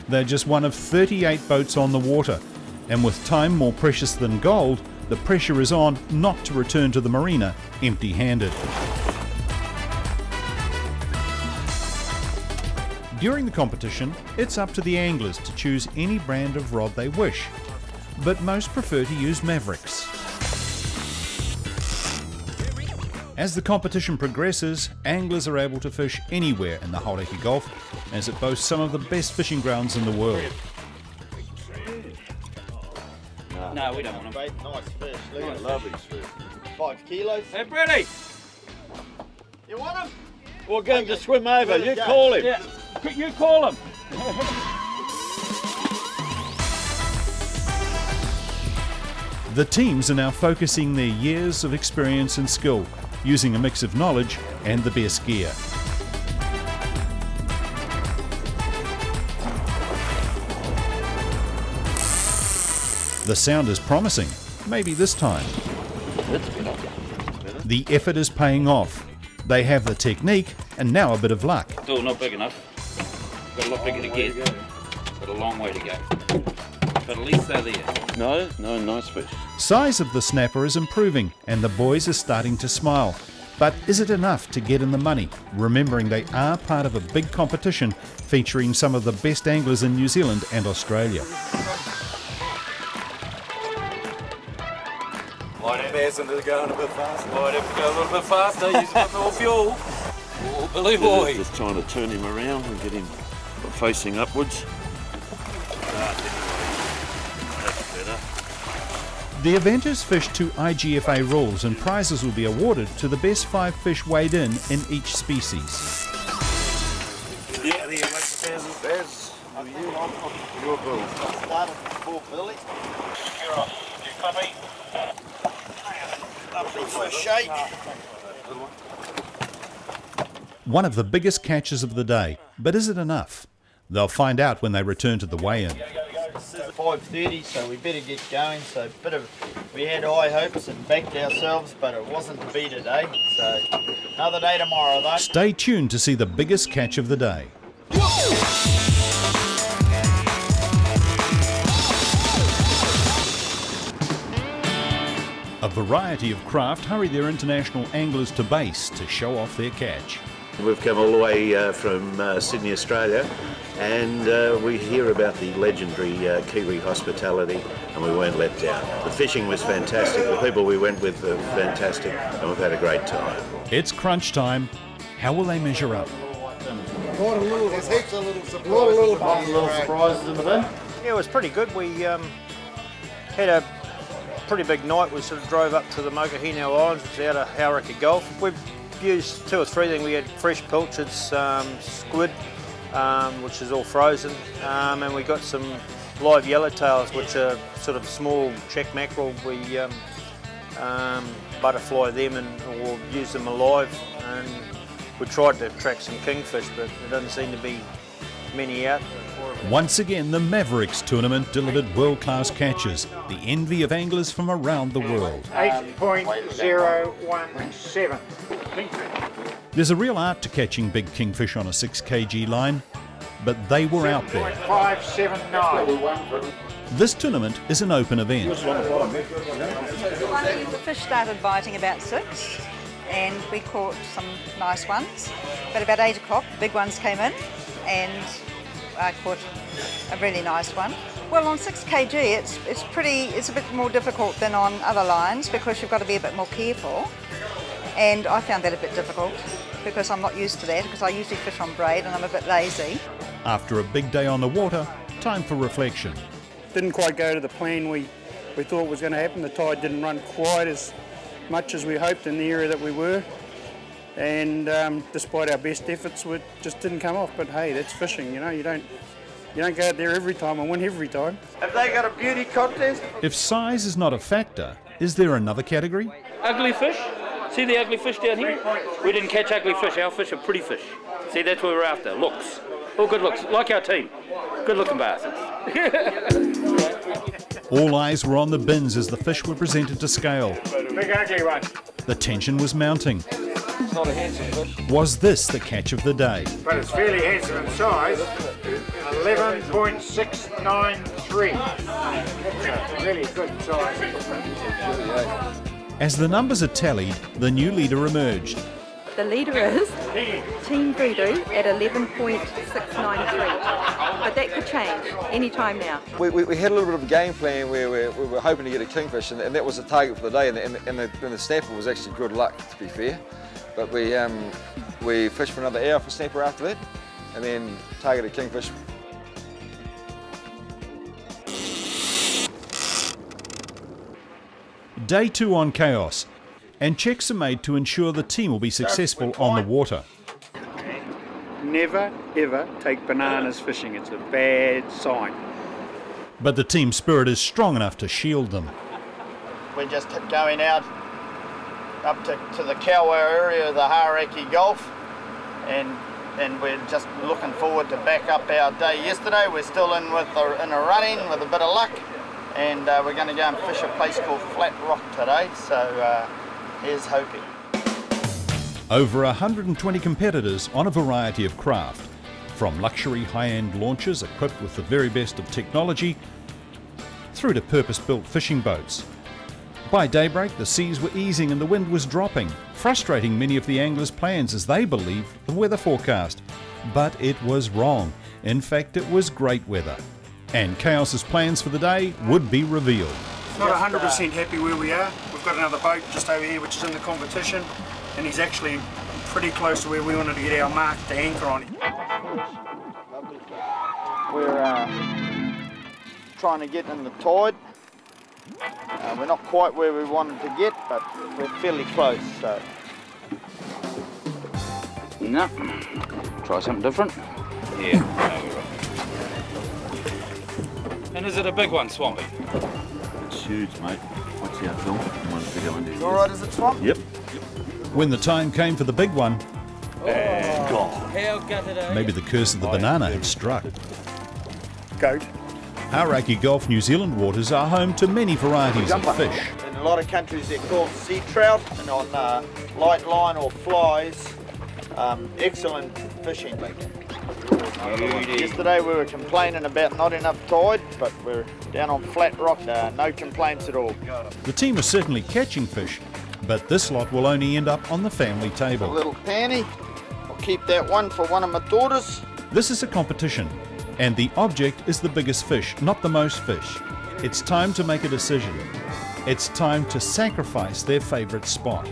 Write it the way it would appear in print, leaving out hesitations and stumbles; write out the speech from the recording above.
They're just one of 38 boats on the water, and with time more precious than gold, the pressure is on not to return to the marina empty-handed. During the competition, it's up to the anglers to choose any brand of rod they wish, but most prefer to use Maverix. As the competition progresses, anglers are able to fish anywhere in the Hauraki Gulf, as it boasts some of the best fishing grounds in the world. No, we don't want them. Nice fish. Look at Lovely fish. 5 kilos. Hey, Brady! You want them? We'll get him to swim over. You call him. Yeah. You call him. The teams are now focusing their years of experience and skill, using a mix of knowledge and the best gear. The sound is promising, maybe this time. The effort is paying off. They have the technique and now a bit of luck. Still not big enough. Got a lot bigger to get. Got a long way to go. But at least they're there. No, nice fish. Size of the snapper is improving and the boys are starting to smile. But is it enough to get in the money, remembering they are part of a big competition featuring some of the best anglers in New Zealand and Australia? Might have Aston going a bit faster. Might have to go a little bit faster, use a bit more fuel. Oh, Billy boy. Just trying to turn him around and get him facing upwards. That's better. The event is fished to IGFA rules and prizes will be awarded to the best 5 fish weighed in each species. Yeah, there you go. There's your bull. Started before Billy. You're off. You copy? Lovely fish shake. One of the biggest catches of the day, but is it enough? They'll find out when they return to the weigh-in. It's 5:30, so we better get going. So we had high hopes and backed ourselves, but it wasn't to be today. So another day tomorrow, though. Stay tuned to see the biggest catch of the day. A variety of craft hurry their international anglers to base to show off their catch. We've come all the way from Sydney, Australia, and we hear about the legendary Kiwi hospitality, and we weren't let down. The fishing was fantastic, the people we went with were fantastic, and we've had a great time. It's crunch time. How will they measure up? There's heaps of little surprises in the bin. Yeah, it was pretty good. We had a pretty big night. We sort of drove up to the Mokuhinau Islands, which is out of Hauraki Gulf. We've used 2 or 3 things. We had fresh pilchards, squid, which is all frozen, and we got some live yellowtails, which are sort of small check mackerel. We butterfly them or use them alive, and we tried to attract some kingfish, but there doesn't seem to be many out. Once again, the Maverix tournament delivered world-class catches, the envy of anglers from around the world. 8.017. There's a real art to catching big kingfish on a 6 kg line, but they were out there. 579. This tournament is an open event. The fish started biting about 6 and we caught some nice ones, but about 8 o'clock big ones came in and I caught a really nice one. Well, on 6 kg it's a bit more difficult than on other lines because you've got to be a bit more careful, and I found that a bit difficult because I'm not used to that, because I usually fish on braid and I'm a bit lazy. After a big day on the water, time for reflection. Didn't quite go to the plan we thought was going to happen. The tide didn't run quite as much as we hoped in the area that we were, and despite our best efforts, it just didn't come off. But hey, that's fishing, you know. You don't go out there every time and win every time. Have they got a beauty contest? If size is not a factor, is there another category? Ugly fish? See the ugly fish down here? We didn't catch ugly fish. Our fish are pretty fish. See, that's what we're after. Looks. All good looks. Like our team. Good looking bastards. All eyes were on the bins as the fish were presented to scale. Big ugly one. The tension was mounting. It's not a handsome fish. Was this the catch of the day? But it's fairly handsome in size, 11.693. That's a really good size. As the numbers are tallied, the new leader emerged. The leader is Team Voodoo at 11.693, but that could change any time now. We had a little bit of a game plan where we were hoping to get a kingfish, and that was the target for the day, and the snapper was actually good luck, to be fair. But we fished for another hour for snapper after that, and then targeted kingfish. Day 2 on Chaos, and checks are made to ensure the team will be successful on the water. Never ever take bananas fishing, it's a bad sign. But the team spirit is strong enough to shield them. We're just going out up to the Kawa area of the Hauraki Gulf, and we're just looking forward to back up our day yesterday. We're still in a run-in with a bit of luck, and we're going to go and fish a place called Flat Rock today, so here's hoping. Over 120 competitors on a variety of craft, from luxury high-end launches equipped with the very best of technology, through to purpose-built fishing boats. By daybreak, the seas were easing and the wind was dropping, frustrating many of the anglers' plans as they believed the weather forecast. But it was wrong. In fact, it was great weather. And Chaos's plans for the day would be revealed. Not 100% happy where we are. We've got another boat just over here which is in the competition, and he's actually pretty close to where we wanted to get our mark to anchor on. We're trying to get in the tide. We're not quite where we wanted to get, but we're fairly close. So. No. Try something different. Yeah. And is it a big one, Swampy? It's huge, mate. What's the outfall? It's all right, is it, Swamp? Yep. When the time came for the big one, How gutted are maybe the curse of the banana had struck. Goat. Hauraki Gulf New Zealand waters are home to many varieties of fish. In a lot of countries they're called sea trout, and on light line or flies, excellent fishing. Yesterday we were complaining about not enough tide, but we're down on Flat Rock, no complaints at all. The team is certainly catching fish, but this lot will only end up on the family A table. little panny, I'll keep that one for one of my daughters. This is a competition, and the object is the biggest fish, not the most fish. It's time to make a decision. It's time to sacrifice their favourite spot.